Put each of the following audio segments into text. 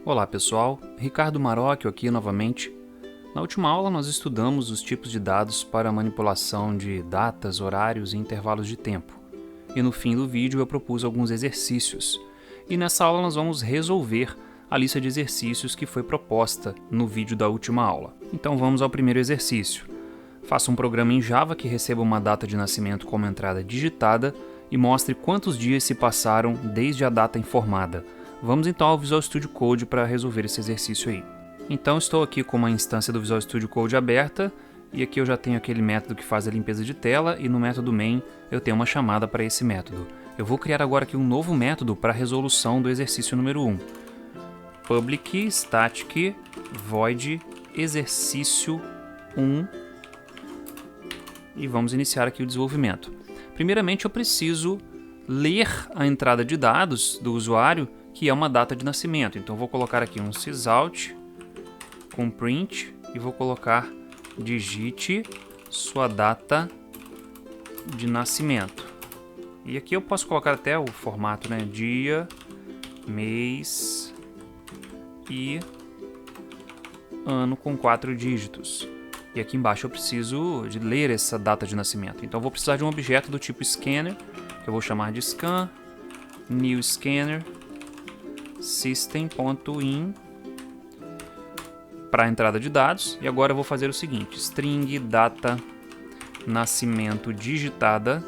Olá pessoal, Ricardo Marocchio aqui novamente. Na última aula nós estudamos os tipos de dados para manipulação de datas, horários e intervalos de tempo. E no fim do vídeo eu propus alguns exercícios. E nessa aula nós vamos resolver a lista de exercícios que foi proposta no vídeo da última aula. Então vamos ao primeiro exercício. Faça um programa em Java que receba uma data de nascimento como entrada digitada e mostre quantos dias se passaram desde a data informada. Vamos então ao Visual Studio Code para resolver esse exercício aí. Então estou aqui com uma instância do Visual Studio Code aberta e aqui eu já tenho aquele método que faz a limpeza de tela e no método main eu tenho uma chamada para esse método. Eu vou criar agora aqui um novo método para a resolução do exercício número 1. Public static void exercício 1 e vamos iniciar aqui o desenvolvimento. Primeiramente eu preciso ler a entrada de dados do usuário, que é uma data de nascimento. Então vou colocar aqui um sysout com print e vou colocar digite sua data de nascimento. E aqui eu posso colocar até o formato, né? Dia, mês e ano com 4 dígitos. E aqui embaixo eu preciso de ler essa data de nascimento. Então eu vou precisar de um objeto do tipo scanner, que eu vou chamar de scan, new scanner, system.in para a entrada de dados. E agora eu vou fazer o seguinte, string data nascimento digitada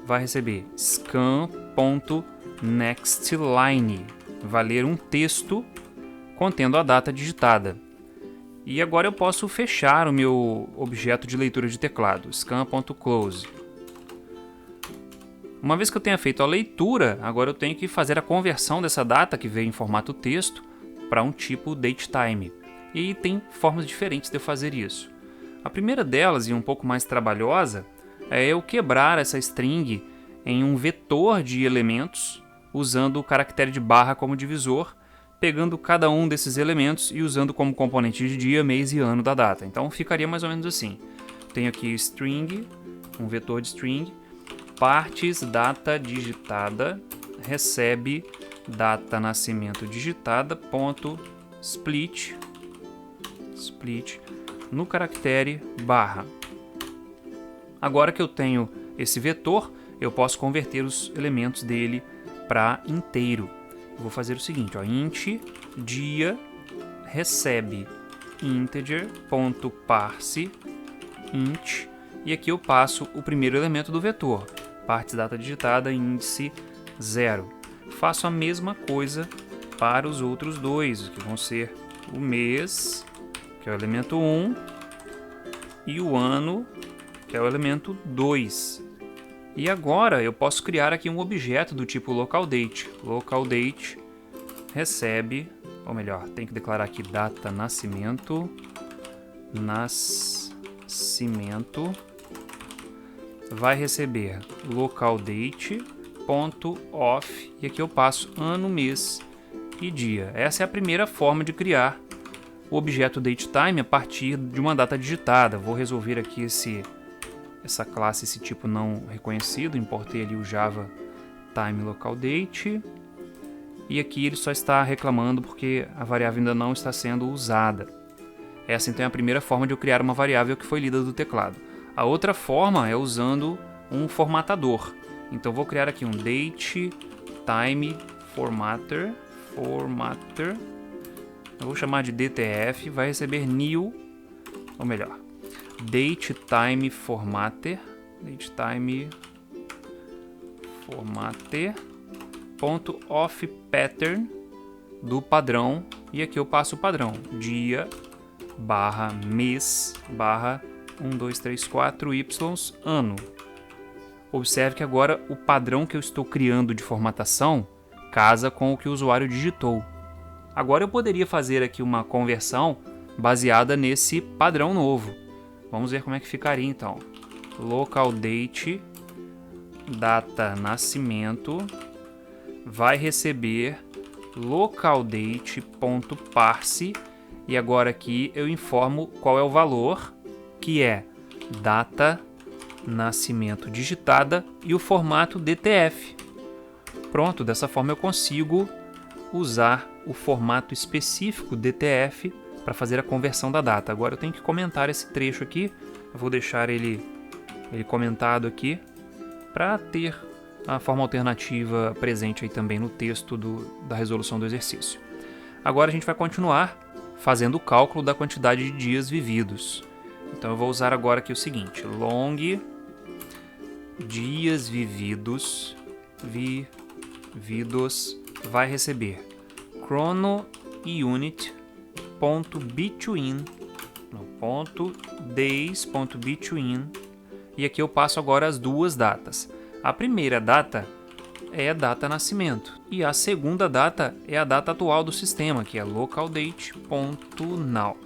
vai receber scan.nextLine, vai ler um texto contendo a data digitada. E agora eu posso fechar o meu objeto de leitura de teclado, scan.close. Uma vez que eu tenha feito a leitura, agora eu tenho que fazer a conversão dessa data que veio em formato texto para um tipo datetime. E tem formas diferentes de eu fazer isso. A primeira delas, e um pouco mais trabalhosa, é eu quebrar essa string em um vetor de elementos, usando o caractere de barra como divisor, pegando cada um desses elementos e usando como componente de dia, mês e ano da data. Então ficaria mais ou menos assim. Tenho aqui string, um vetor de string, partes data digitada, recebe data nascimento digitada, ponto, split no caractere barra. Agora que eu tenho esse vetor, eu posso converter os elementos dele para inteiro. Eu vou fazer o seguinte, ó, int dia recebe integer.parse int e aqui eu passo o primeiro elemento do vetor, partes data digitada índice 0. Faço a mesma coisa para os outros dois, que vão ser o mês, que é o elemento 1, e o ano, que é o elemento 2. E agora eu posso criar aqui um objeto do tipo localDate. LocalDate recebe, ou melhor, tem que declarar aqui data nascimento, vai receber localDate.off e aqui eu passo ano, mês e dia. Essa é a primeira forma de criar o objeto datetime a partir de uma data digitada. Vou resolver aqui essa classe, esse tipo não reconhecido, importei ali o Java time localDate e aqui ele só está reclamando porque a variável ainda não está sendo usada. Essa então é a primeira forma de eu criar uma variável que foi lida do teclado. A outra forma é usando um formatador. Então vou criar aqui um datetime formatter, eu vou chamar de DTF, vai receber new, ou melhor, datetime formatter ponto off pattern do padrão e aqui eu passo o padrão dia barra mês barra 1234 y ano. Observe que agora o padrão que eu estou criando de formatação casa com o que o usuário digitou. Agora eu poderia fazer aqui uma conversão baseada nesse padrão novo. Vamos ver como é que ficaria então. LocalDate data nascimento vai receber localDate.parse e agora aqui eu informo qual é o valor, que é data nascimento digitada e o formato DTF. Pronto, dessa forma eu consigo usar o formato específico DTF para fazer a conversão da data. Agora eu tenho que comentar esse trecho aqui, eu vou deixar ele comentado aqui para ter a forma alternativa presente aí também no texto da resolução do exercício. Agora a gente vai continuar fazendo o cálculo da quantidade de dias vividos. Então eu vou usar agora aqui o seguinte, long dias vividos vai receber chronounit.between, e aqui eu passo agora as duas datas. A primeira data é a data nascimento e a segunda data é a data atual do sistema, que é localdate.now.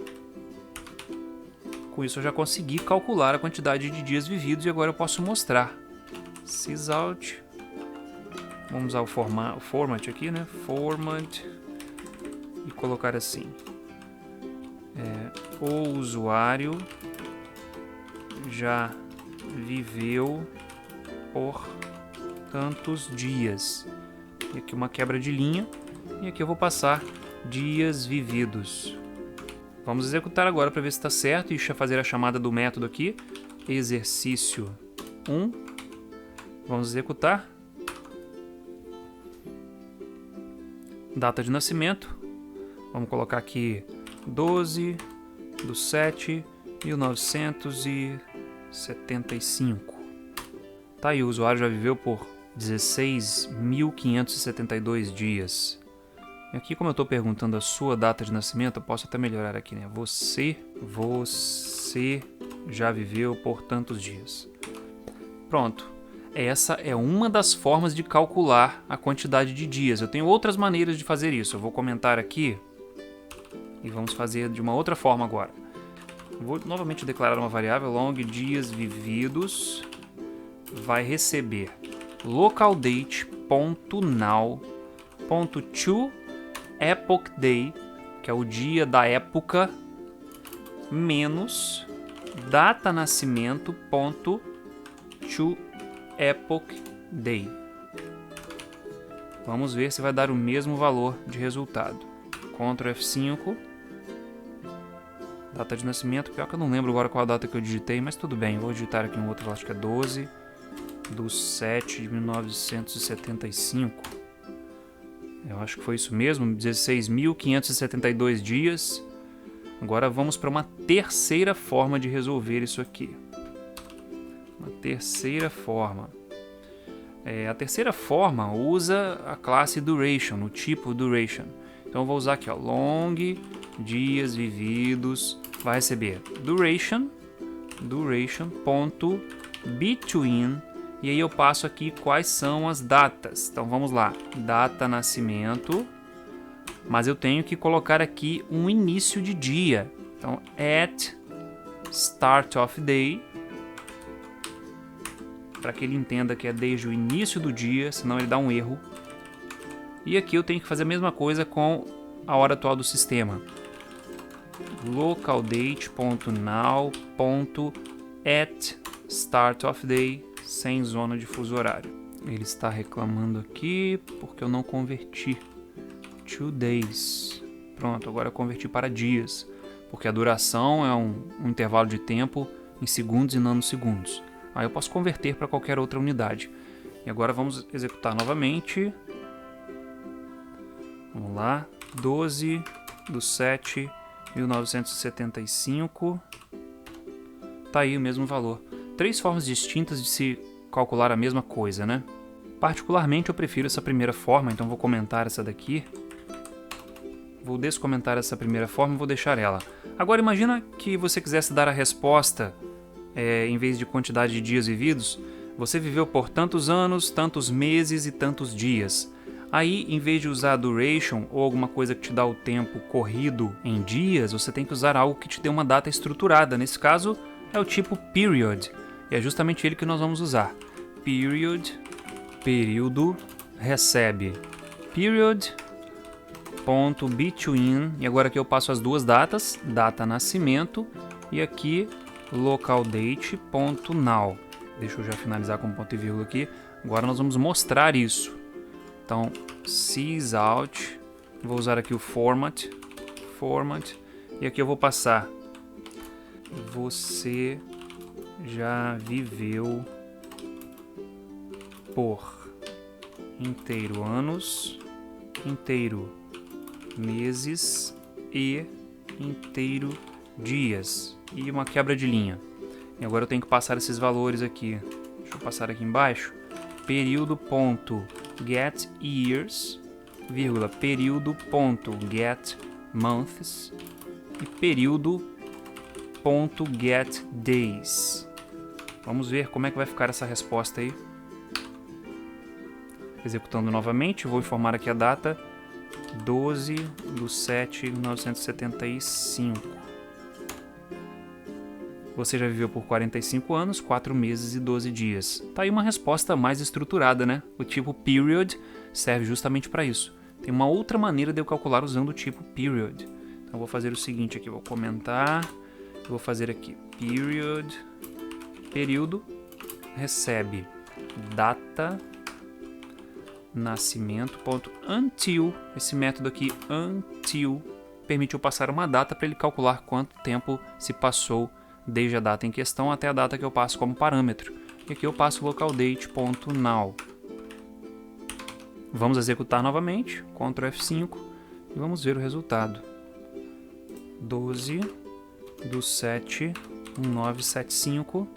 Com isso eu já consegui calcular a quantidade de dias vividos e agora eu posso mostrar. Sysout. Vamos usar o format aqui, né? Format. E colocar assim. O usuário já viveu por tantos dias. E aqui uma quebra de linha. E aqui eu vou passar dias vividos. Vamos executar agora para ver se está certo e fazer a chamada do método aqui. Exercício 1. Vamos executar. Data de nascimento. Vamos colocar aqui 12/7/1975. Tá aí, o usuário já viveu por 16.572 dias. E aqui, como eu estou perguntando a sua data de nascimento, eu posso até melhorar aqui, né? Você já viveu por tantos dias. Pronto. Essa é uma das formas de calcular a quantidade de dias. Eu tenho outras maneiras de fazer isso. Eu vou comentar aqui e vamos fazer de uma outra forma agora. Vou novamente declarar uma variável long dias vividos vai receber localdate.now.toEpochDay, que é o dia da época, menos data nascimento.toEpochDay. Vamos ver se vai dar o mesmo valor de resultado. Ctrl F5. Data de nascimento, pior que eu não lembro agora qual a data que eu digitei, mas tudo bem, vou digitar aqui um outro, acho que é 12/7/1975. Eu acho que foi isso mesmo, 16.572 dias. Agora vamos para uma terceira forma de resolver isso aqui. Uma terceira forma. A terceira forma usa a classe duration, o tipo duration. Então eu vou usar aqui, ó, long dias vividos vai receber duration.between, e aí eu passo aqui quais são as datas. Então vamos lá, data nascimento, mas eu tenho que colocar aqui um início de dia. Então at start of day, para que ele entenda que é desde o início do dia, senão ele dá um erro. E aqui eu tenho que fazer a mesma coisa com a hora atual do sistema. localdate.now.atStartOfDay, sem zona de fuso horário. Ele está reclamando aqui porque eu não converti. 2 days. Pronto, agora eu converti para dias, porque a duração é um intervalo de tempo em segundos e nanosegundos. Aí eu posso converter para qualquer outra unidade. E agora vamos executar novamente. Vamos lá, 12/7/1975. Tá aí o mesmo valor. 3 formas distintas de se calcular a mesma coisa, né? Particularmente eu prefiro essa primeira forma, então vou comentar essa daqui. Vou descomentar essa primeira forma e vou deixar ela. Agora imagina que você quisesse dar a resposta, em vez de quantidade de dias vividos, você viveu por tantos anos, tantos meses e tantos dias. Aí, em vez de usar duration ou alguma coisa que te dá o tempo corrido em dias, você tem que usar algo que te dê uma data estruturada. Nesse caso, é o tipo period. E é justamente ele que nós vamos usar. Period, período, recebe period.between. E agora aqui eu passo as duas datas, data nascimento, e aqui localdate.now. Deixa eu já finalizar com ponto e vírgula aqui. Agora nós vamos mostrar isso. Então, sysout Vou usar aqui o format, e aqui eu vou passar: você já viveu por inteiro anos, inteiro meses e inteiro dias, e uma quebra de linha. E agora eu tenho que passar esses valores aqui. Deixa eu passar aqui embaixo. Período.getYears, vírgula, período.getMonths e período.getDays. Vamos ver como é que vai ficar essa resposta aí. Executando novamente, vou informar aqui a data: 12/7/1975. Você já viveu por 45 anos, 4 meses e 12 dias. Tá aí uma resposta mais estruturada, né? O tipo period serve justamente para isso. Tem uma outra maneira de eu calcular usando o tipo period. Então eu vou fazer o seguinte aqui, vou comentar, vou fazer aqui period, período, recebe data, nascimento, ponto, until, esse método aqui, until, permite eu passar uma data para ele calcular quanto tempo se passou desde a data em questão até a data que eu passo como parâmetro. E aqui eu passo localDate.now. Vamos executar novamente, Ctrl F5, e vamos ver o resultado. 12/7/1975.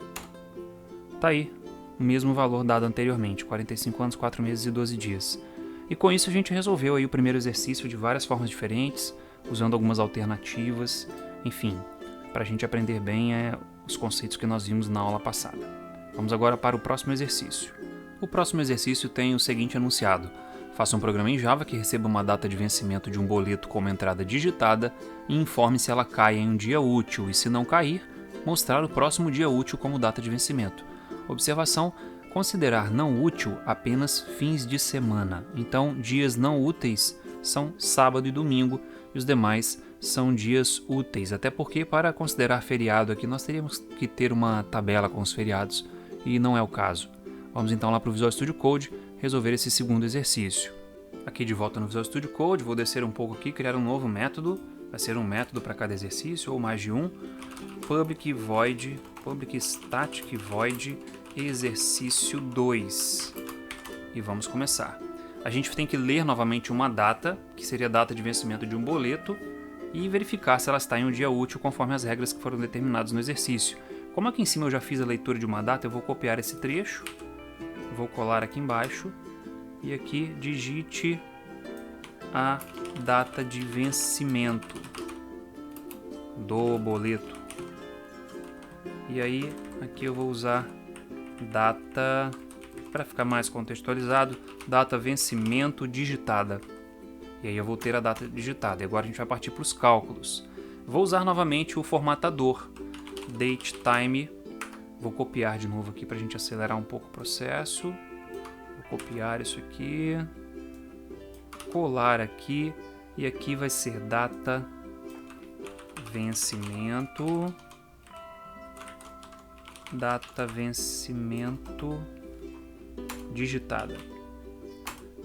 Tá aí, o mesmo valor dado anteriormente, 45 anos, 4 meses e 12 dias. E com isso a gente resolveu aí o primeiro exercício de várias formas diferentes, usando algumas alternativas, enfim, para a gente aprender bem os conceitos que nós vimos na aula passada. Vamos agora para o próximo exercício. O próximo exercício tem o seguinte enunciado: faça um programa em Java que receba uma data de vencimento de um boleto como entrada digitada e informe se ela cai em um dia útil e, se não cair, mostrar o próximo dia útil como data de vencimento. Observação: considerar não útil apenas fins de semana. Então, dias não úteis são sábado e domingo e os demais são dias úteis. Até porque, para considerar feriado aqui, nós teríamos que ter uma tabela com os feriados e não é o caso. Vamos então lá para o Visual Studio Code resolver esse segundo exercício. Aqui de volta no Visual Studio Code, vou descer um pouco aqui, criar um novo método. Vai ser um método para cada exercício ou mais de um. Public static void exercício 2. E vamos começar. A gente tem que ler novamente uma data, que seria a data de vencimento de um boleto, e verificar se ela está em um dia útil conforme as regras que foram determinadas no exercício. Como aqui em cima eu já fiz a leitura de uma data, eu vou copiar esse trecho, vou colar aqui embaixo e aqui digite a data de vencimento do boleto. E aí aqui eu vou usar data, para ficar mais contextualizado, data vencimento digitada. E aí eu vou ter a data digitada. E agora a gente vai partir para os cálculos. Vou usar novamente o formatador datetime. Vou copiar de novo aqui para a gente acelerar um pouco o processo. Vou copiar isso aqui, colar aqui, e aqui vai ser data vencimento, digitada.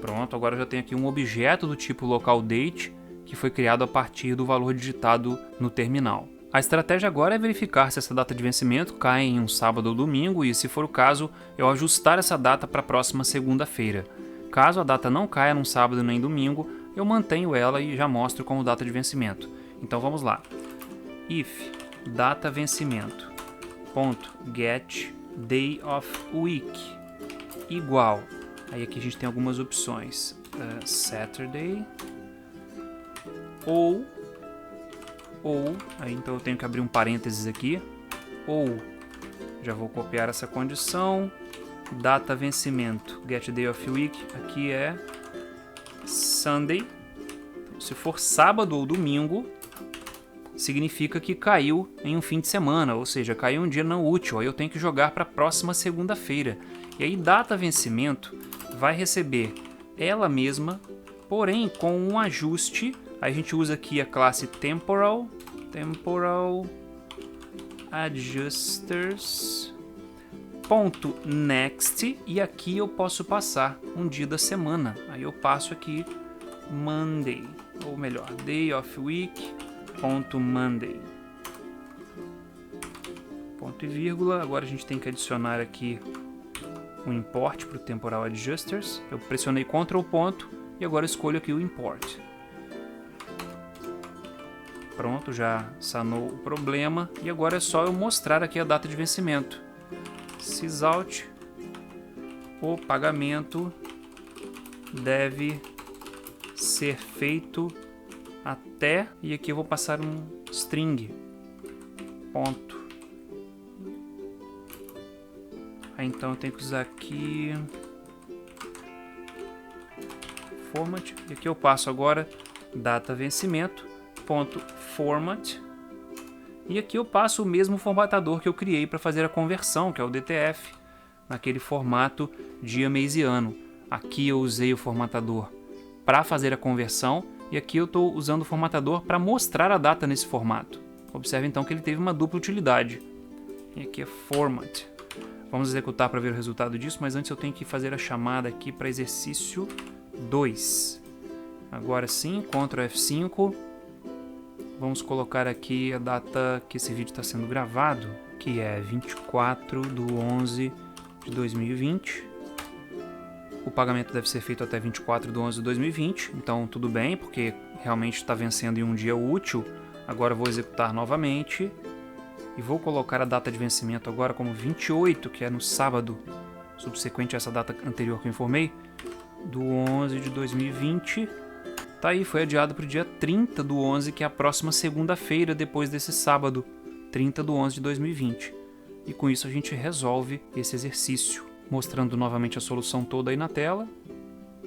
Pronto, agora eu já tenho aqui um objeto do tipo localDate que foi criado a partir do valor digitado no terminal. A estratégia agora é verificar se essa data de vencimento cai em um sábado ou domingo e, se for o caso, eu ajustar essa data para a próxima segunda-feira. Caso a data não caia num sábado nem domingo, eu mantenho ela e já mostro como data de vencimento. Então vamos lá. If data vencimento ponto get day of week igual, aí aqui a gente tem algumas opções, Saturday ou aí então eu tenho que abrir um parênteses aqui, ou já vou copiar essa condição, data vencimento get day of week, aqui é Sunday. Então, se for sábado ou domingo, significa que caiu em um fim de semana, ou seja, caiu um dia não útil, aí eu tenho que jogar para a próxima segunda-feira. E aí data vencimento vai receber ela mesma, porém com um ajuste. Aí a gente usa aqui a classe temporal adjusters .next, e aqui eu posso passar um dia da semana. Aí eu passo aqui Monday, ou melhor, day of week, ponto Monday. Ponto e vírgula. Agora a gente tem que adicionar aqui um import para o temporal adjusters. Eu pressionei Ctrl ponto e agora escolho aqui o import. Pronto, já sanou o problema e agora é só eu mostrar aqui a data de vencimento. Sysout, o pagamento deve ser feito até, e aqui eu vou passar um string, ponto. Aí então eu tenho que usar aqui format, e aqui eu passo agora data vencimento, ponto format, e aqui eu passo o mesmo formatador que eu criei para fazer a conversão, que é o DTF, naquele formato dia, mês e ano. Aqui eu usei o formatador para fazer a conversão e aqui eu estou usando o formatador para mostrar a data nesse formato. Observe então que ele teve uma dupla utilidade. E aqui é format. Vamos executar para ver o resultado disso, mas antes eu tenho que fazer a chamada aqui para exercício 2. Agora sim, Ctrl F5. Vamos colocar aqui a data que esse vídeo está sendo gravado, que é 24/11/2020. O pagamento deve ser feito até 24/11/2020, então tudo bem, porque realmente está vencendo em um dia útil. Agora eu vou executar novamente e vou colocar a data de vencimento agora como 28, que é no sábado, subsequente a essa data anterior que eu informei, do 11/2020. Tá aí, foi adiado para o dia 30/11, que é a próxima segunda-feira depois desse sábado, 30/11/2020. E com isso a gente resolve esse exercício, mostrando novamente a solução toda aí na tela.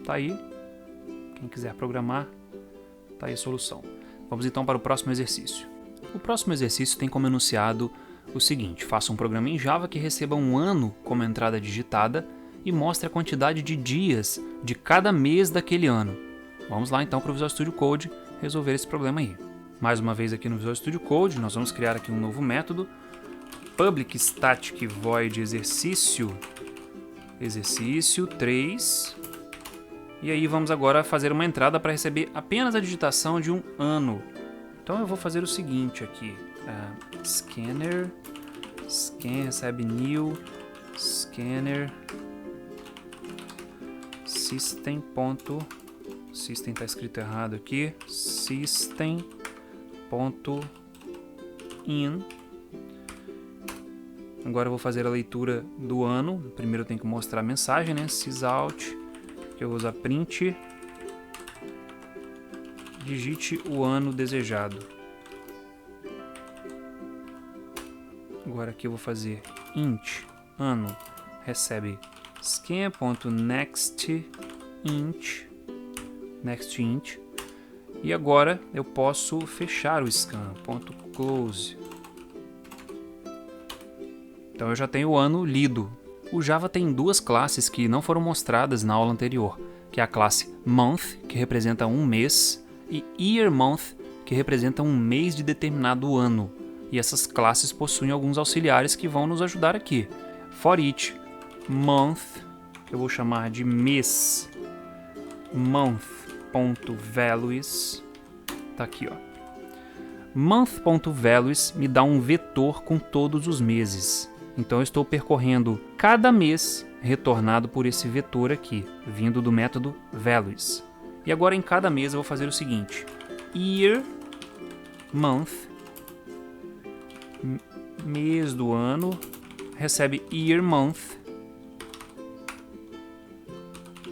Tá aí, quem quiser programar, tá aí a solução. Vamos então para o próximo exercício. O próximo exercício tem como enunciado o seguinte: faça um programa em Java que receba um ano como entrada digitada e mostre a quantidade de dias de cada mês daquele ano. Vamos lá então para o Visual Studio Code resolver esse problema aí. Mais uma vez aqui no Visual Studio Code, nós vamos criar aqui um novo método, public static void exercício 3, e aí vamos agora fazer uma entrada para receber apenas a digitação de um ano. Então eu vou fazer o seguinte aqui, scanner, scan, recebe new, scanner, system está escrito errado aqui, system.in. Agora eu vou fazer a leitura do ano. Primeiro eu tenho que mostrar a mensagem, né? Sysout, que eu vou usar print. Digite o ano desejado. Agora aqui eu vou fazer int, ano, recebe scan.nextInt, nextInt. E agora eu posso fechar o scan, .close. Então eu já tenho o ano lido. O Java tem duas classes que não foram mostradas na aula anterior, que é a classe month, que representa um mês, e year month, que representa um mês de determinado ano. E essas classes possuem alguns auxiliares que vão nos ajudar aqui. For each month, que eu vou chamar de mês, month.values, tá aqui, ó. Month.values me dá um vetor com todos os meses. Então eu estou percorrendo cada mês retornado por esse vetor aqui, vindo do método values. E agora em cada mês eu vou fazer o seguinte: year, month, mês do ano, recebe year month,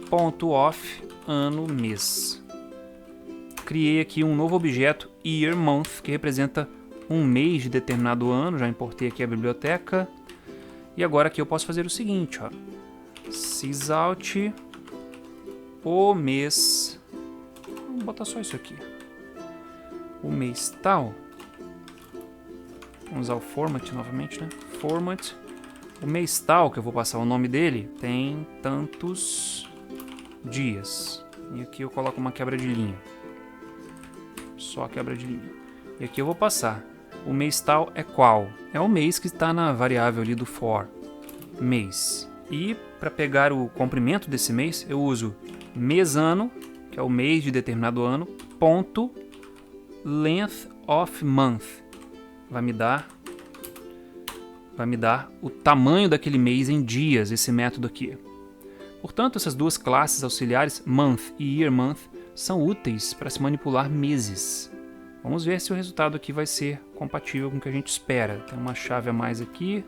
ponto off, ano, mês. Criei aqui um novo objeto, year month, que representa um mês de determinado ano. Já importei aqui a biblioteca. E agora aqui eu posso fazer o seguinte, ó. Sysout, o mês. Vamos botar só isso aqui. O mês tal. Vamos usar o format novamente, né? Format. O mês tal, que eu vou passar o nome dele, tem tantos dias. E aqui eu coloco uma quebra de linha. Só a quebra de linha. E aqui eu vou passar. O mês tal é qual? É o mês que está na variável ali do for. Mês. E para pegar o comprimento desse mês, eu uso mês ano, que é o mês de determinado ano, ponto length of month. Vai me dar o tamanho daquele mês em dias, esse método aqui. Portanto, essas duas classes auxiliares, month e year month, são úteis para se manipular meses. Vamos ver se o resultado aqui vai ser compatível com o que a gente espera. Tem uma chave a mais aqui,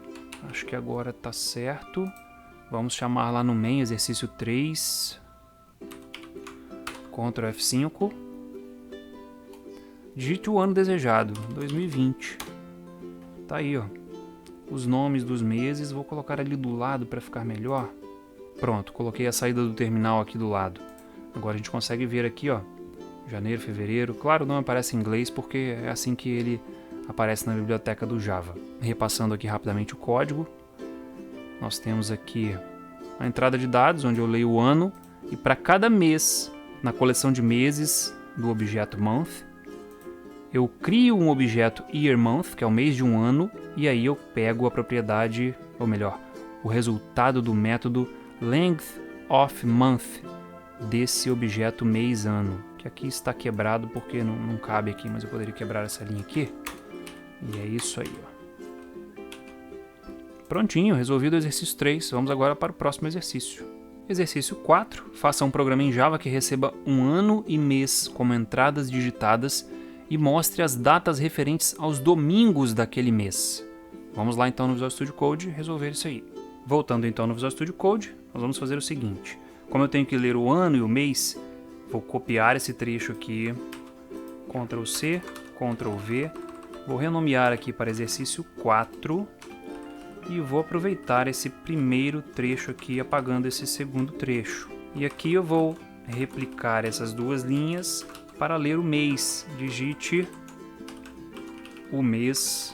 acho que agora está certo. Vamos chamar lá no main, exercício 3, Ctrl F5. Digite o ano desejado, 2020. Tá aí, ó. Os nomes dos meses, vou colocar ali do lado para ficar melhor. Pronto, coloquei a saída do terminal aqui do lado. Agora a gente consegue ver aqui, ó, janeiro, fevereiro. Claro, não aparece em inglês porque é assim que ele aparece na biblioteca do Java. Repassando aqui rapidamente o código. Nós temos aqui a entrada de dados, onde eu leio o ano. E para cada mês, na coleção de meses do objeto month, eu crio um objeto year month, que é o mês de um ano. E aí eu pego a propriedade, ou melhor, o resultado do método length of month desse objeto mês-ano, que aqui está quebrado porque não cabe aqui, mas eu poderia quebrar essa linha aqui. E é isso aí, ó. Prontinho, resolvido o exercício 3. Vamos agora para o próximo exercício. Exercício 4. Faça um programa em Java que receba um ano e mês como entradas digitadas e mostre as datas referentes aos domingos daquele mês. Vamos lá então no Visual Studio Code resolver isso aí. Voltando então no Visual Studio Code, nós vamos fazer o seguinte. Como eu tenho que ler o ano e o mês, vou copiar esse trecho aqui, Ctrl C, Ctrl V, vou renomear aqui para exercício 4 e vou aproveitar esse primeiro trecho aqui apagando esse segundo trecho. E aqui eu vou replicar essas duas linhas para ler o mês. Digite o mês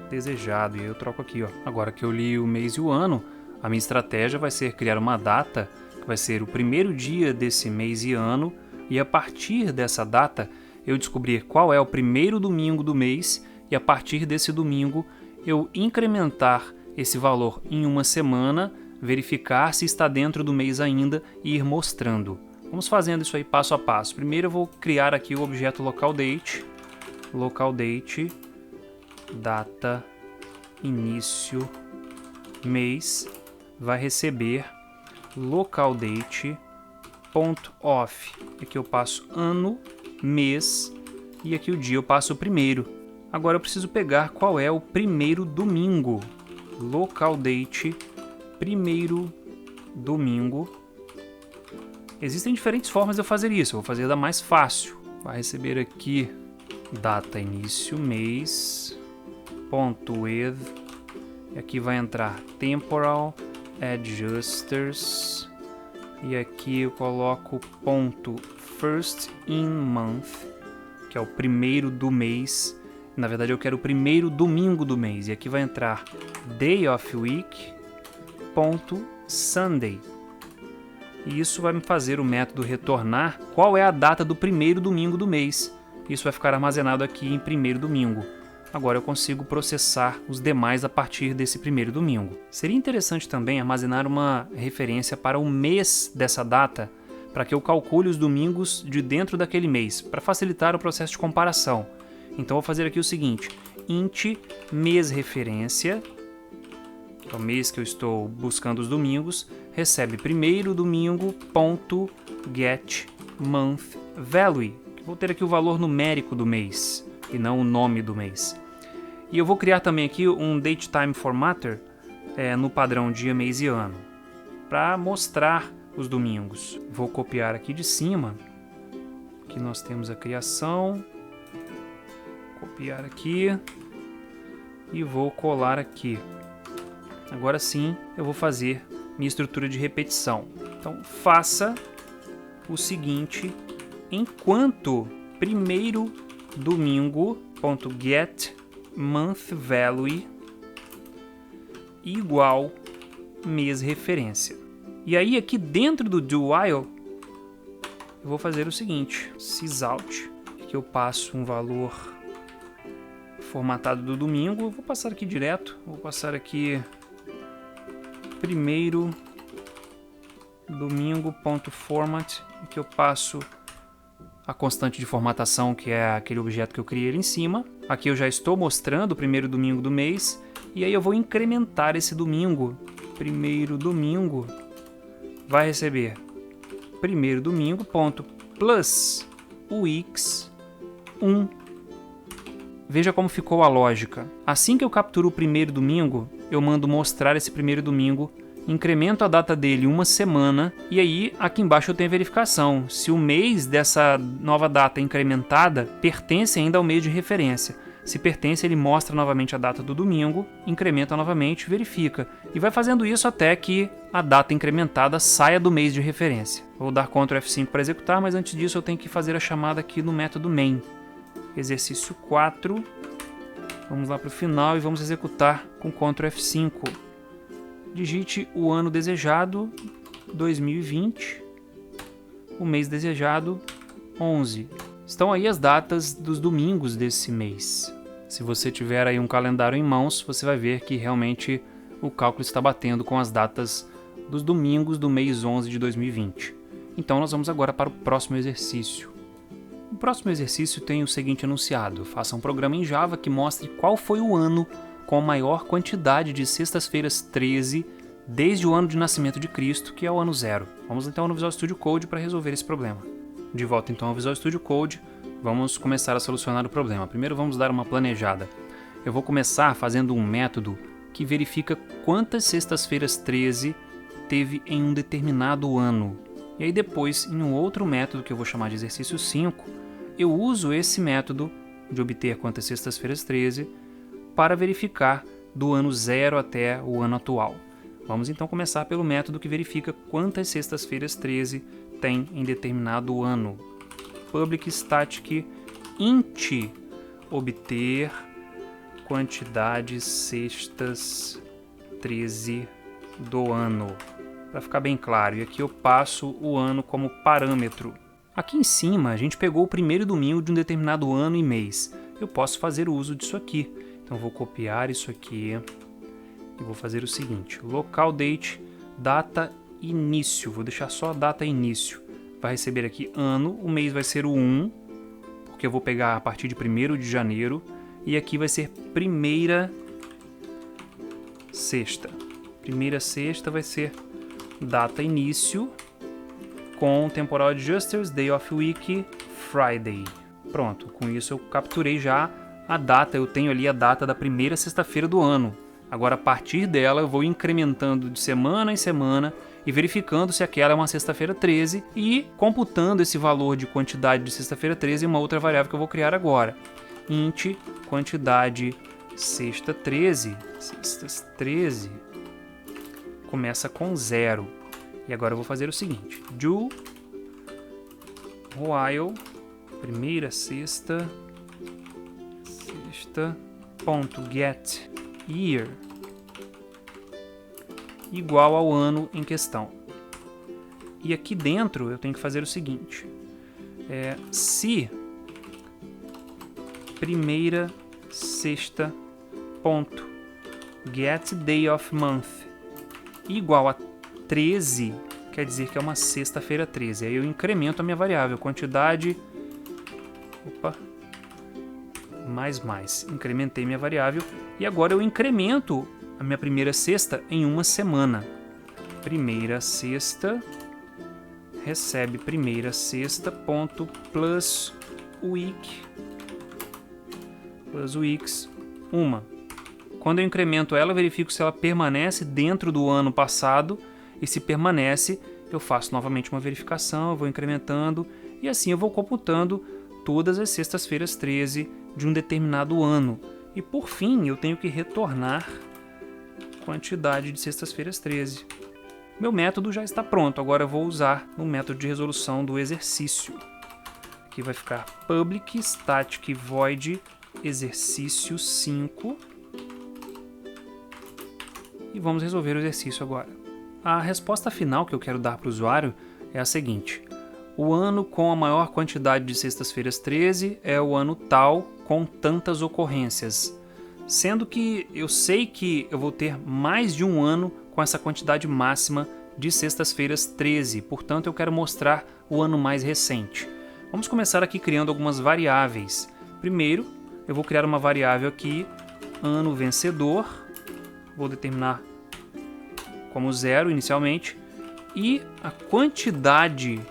desejado e eu troco aqui, ó. Agora que eu li o mês e o ano, a minha estratégia vai ser criar uma data que vai ser o primeiro dia desse mês e ano, e a partir dessa data eu descobrir qual é o primeiro domingo do mês e a partir desse domingo eu incrementar esse valor em uma semana, verificar se está dentro do mês ainda e ir mostrando. Vamos fazendo isso aí passo a passo. Primeiro eu vou criar aqui o objeto localDate, data, início, mês, vai receber localDate.off. Aqui eu passo ano, mês e aqui o dia eu passo o primeiro. Agora eu preciso pegar qual é o primeiro domingo. LocalDate, primeiro domingo. Existem diferentes formas de eu fazer isso. Eu vou fazer da mais fácil. Vai receber aqui data, início, mês, .with, e aqui vai entrar temporal adjusters, e aqui eu coloco ponto first in month, que é o primeiro do mês. Na verdade eu quero o primeiro domingo do mês, e aqui vai entrar day of week, ponto Sunday. E isso vai me fazer o método retornar qual é a data do primeiro domingo do mês. Isso vai ficar armazenado aqui em primeiro domingo. Agora eu consigo processar os demais a partir desse primeiro domingo. Seria interessante também armazenar uma referência para o mês dessa data, para que eu calcule os domingos de dentro daquele mês, para facilitar o processo de comparação. Então eu vou fazer aqui o seguinte, int mês referência, que é o mês que eu estou buscando os domingos, recebe primeiro domingo ponto get month value. Vou ter aqui o valor numérico do mês e não o nome do mês. E eu vou criar também aqui um datetime formatter no padrão dia, mês e ano, para mostrar os domingos. Vou copiar aqui de cima, aqui nós temos a criação, copiar aqui e vou colar aqui. Agora sim eu vou fazer minha estrutura de repetição. Então faça o seguinte, enquanto primeiro domingo.get month value igual mês referência. E aí aqui dentro do do while eu vou fazer o seguinte, sysout, que eu passo um valor formatado do domingo, eu vou passar aqui direto, vou passar aqui primeiro domingo.format Aqui eu passo a constante de formatação, que é aquele objeto que eu criei ali em cima. Aqui eu já estou mostrando o primeiro domingo do mês. E aí eu vou incrementar esse domingo. Primeiro domingo vai receber primeiro domingo, ponto, plus weeks 1. Veja como ficou a lógica. Assim que eu capturo o primeiro domingo, eu mando mostrar esse primeiro domingo, incremento a data dele uma semana, e aí aqui embaixo eu tenho a verificação se o mês dessa nova data incrementada pertence ainda ao mês de referência. Se pertence, ele mostra novamente a data do domingo, incrementa novamente, verifica. E vai fazendo isso até que a data incrementada saia do mês de referência. Vou dar Ctrl F5 para executar, mas antes disso eu tenho que fazer a chamada aqui no método main. Exercício 4. Vamos lá para o final e vamos executar com Ctrl F5. Digite o ano desejado, 2020. O mês desejado, 11. Estão aí as datas dos domingos desse mês. Se você tiver aí um calendário em mãos, você vai ver que realmente o cálculo está batendo com as datas dos domingos do mês 11 de 2020. Então nós vamos agora para o próximo exercício. O próximo exercício tem o seguinte enunciado: faça um programa em Java que mostre qual foi o ano com a maior quantidade de sextas-feiras 13 desde o ano de nascimento de Cristo, que é o ano 0. Vamos então no Visual Studio Code para resolver esse problema. De volta então ao Visual Studio Code, vamos começar a solucionar o problema. Primeiro vamos dar uma planejada. Eu vou começar fazendo um método que verifica quantas sextas-feiras 13 teve em um determinado ano. E aí depois, em um outro método que eu vou chamar de exercício 5, eu uso esse método de obter quantas sextas-feiras 13 para verificar do ano 0 até o ano atual. Vamos então começar pelo método que verifica quantas sextas-feiras 13 tem em determinado ano. Public static int obter quantidade sextas 13 do ano. Para ficar bem claro, e aqui eu passo o ano como parâmetro. Aqui em cima a gente pegou o primeiro domingo de um determinado ano e mês. Eu posso fazer o uso disso aqui. Então vou copiar isso aqui e vou fazer o seguinte: local date, data início. Vou deixar só a data início. Vai receber aqui ano, o mês vai ser o 1, porque eu vou pegar a partir de 1º de janeiro, e aqui vai ser primeira sexta. Primeira sexta vai ser data início, com temporal adjusters, day of week, Friday. Pronto, com isso eu capturei já a data, eu tenho ali a data da primeira sexta-feira do ano. Agora, a partir dela, eu vou incrementando de semana em semana e verificando se aquela é uma sexta-feira 13 e computando esse valor de quantidade de sexta-feira 13 em uma outra variável que eu vou criar agora. Int quantidade sexta 13, sextas 13, começa com 0. E agora eu vou fazer o seguinte: do while primeira sexta ponto get year igual ao ano em questão. E aqui dentro eu tenho que fazer o seguinte: se primeira sexta ponto get day of month igual a 13, quer dizer que é uma sexta-feira 13. Aí eu incremento a minha variável, quantidade mais. Incrementei minha variável e agora eu incremento a minha primeira sexta em uma semana. Primeira sexta recebe primeira sexta ponto plus weeks 1. Quando eu incremento ela, eu verifico se ela permanece dentro do ano passado, e se permanece, eu faço novamente uma verificação, eu vou incrementando e assim eu vou computando todas as sextas-feiras 13 de um determinado ano. E por fim, eu tenho que retornar quantidade de sextas-feiras 13. Meu método já está pronto, agora eu vou usar no método de resolução do exercício. Aqui vai ficar public static void exercício 5. E vamos resolver o exercício agora. A resposta final que eu quero dar para o usuário é a seguinte: o ano com a maior quantidade de sextas-feiras 13 é o ano tal com tantas ocorrências. Sendo que eu sei que eu vou ter mais de um ano com essa quantidade máxima de sextas-feiras 13, portanto eu quero mostrar o ano mais recente. Vamos começar aqui criando algumas variáveis. Primeiro, eu vou criar uma variável aqui, ano vencedor, vou determinar como 0 inicialmente, e a quantidade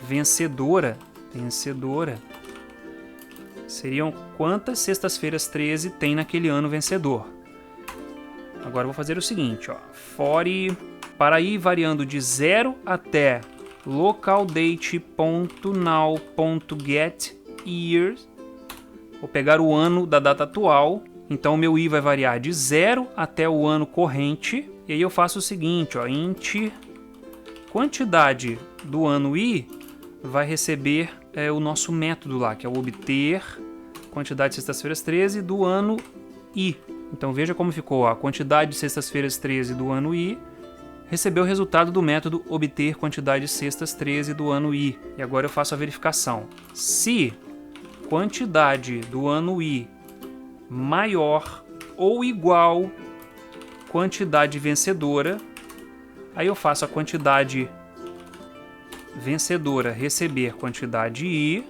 vencedora seriam quantas sextas-feiras 13 tem naquele ano vencedor. Agora eu vou fazer o seguinte, ó, for para ir variando de 0 até localdate.now.getYears. Vou pegar o ano da data atual, então o meu i vai variar de 0 até o ano corrente, e aí eu faço o seguinte, ó, int quantidade do ano i vai receber o nosso método lá, que é o obter quantidade de sextas-feiras 13 do ano i. Então veja como ficou, ó, a quantidade de sextas-feiras 13 do ano i recebeu o resultado do método obter quantidade de sextas 13 do ano i. E agora eu faço a verificação. Se quantidade do ano i maior ou igual quantidade vencedora, aí eu faço a quantidade vencedora receber quantidade i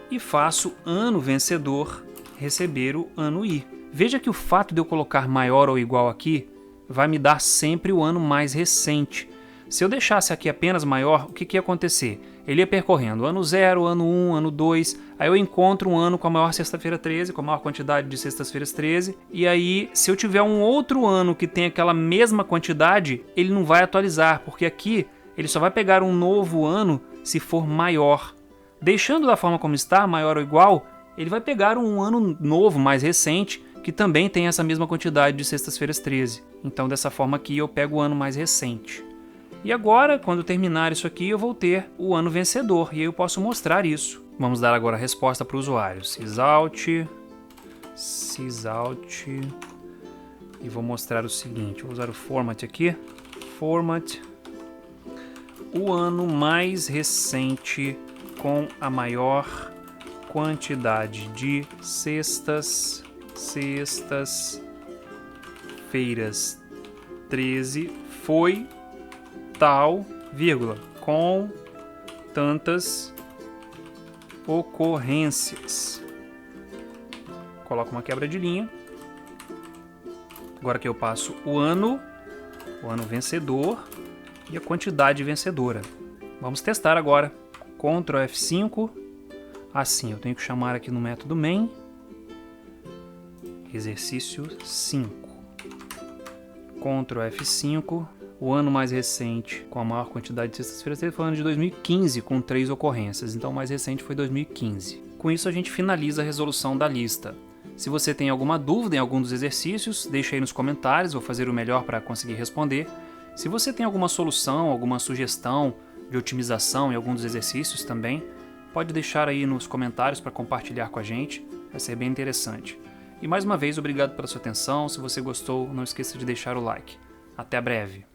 e faço ano vencedor receber o ano i. Veja que o fato de eu colocar maior ou igual aqui vai me dar sempre o ano mais recente. Se eu deixasse aqui apenas maior, o que ia acontecer? Ele ia percorrendo ano 0, ano 1, ano 2, aí eu encontro um ano com a maior sexta-feira 13, com a maior quantidade de sextas-feiras 13, e aí se eu tiver um outro ano que tem aquela mesma quantidade, ele não vai atualizar, porque aqui ele só vai pegar um novo ano se for maior. Deixando da forma como está, maior ou igual, ele vai pegar um ano novo, mais recente, que também tem essa mesma quantidade de sextas-feiras 13. Então, dessa forma aqui, eu pego o ano mais recente. E agora, quando terminar isso aqui, eu vou ter o ano vencedor, e aí eu posso mostrar isso. Vamos dar agora a resposta para o usuário. Sysout, e vou mostrar o seguinte, vou usar o format aqui. Format, o ano mais recente com a maior quantidade de sextas-feiras 13 foi tal, vírgula, com tantas ocorrências. Coloco uma quebra de linha. Agora que eu passo o ano vencedor e a quantidade vencedora. Vamos testar agora. Ctrl F5. Assim, eu tenho que chamar aqui no método main. Exercício 5. Ctrl F5. O ano mais recente com a maior quantidade de sextas-feiras foi o ano de 2015, com 3 ocorrências. Então o mais recente foi 2015. Com isso a gente finaliza a resolução da lista. Se você tem alguma dúvida em algum dos exercícios, deixa aí nos comentários, vou fazer o melhor para conseguir responder. Se você tem alguma solução, alguma sugestão de otimização em algum dos exercícios também, pode deixar aí nos comentários para compartilhar com a gente, vai ser bem interessante. E mais uma vez, obrigado pela sua atenção, se você gostou, não esqueça de deixar o like. Até breve!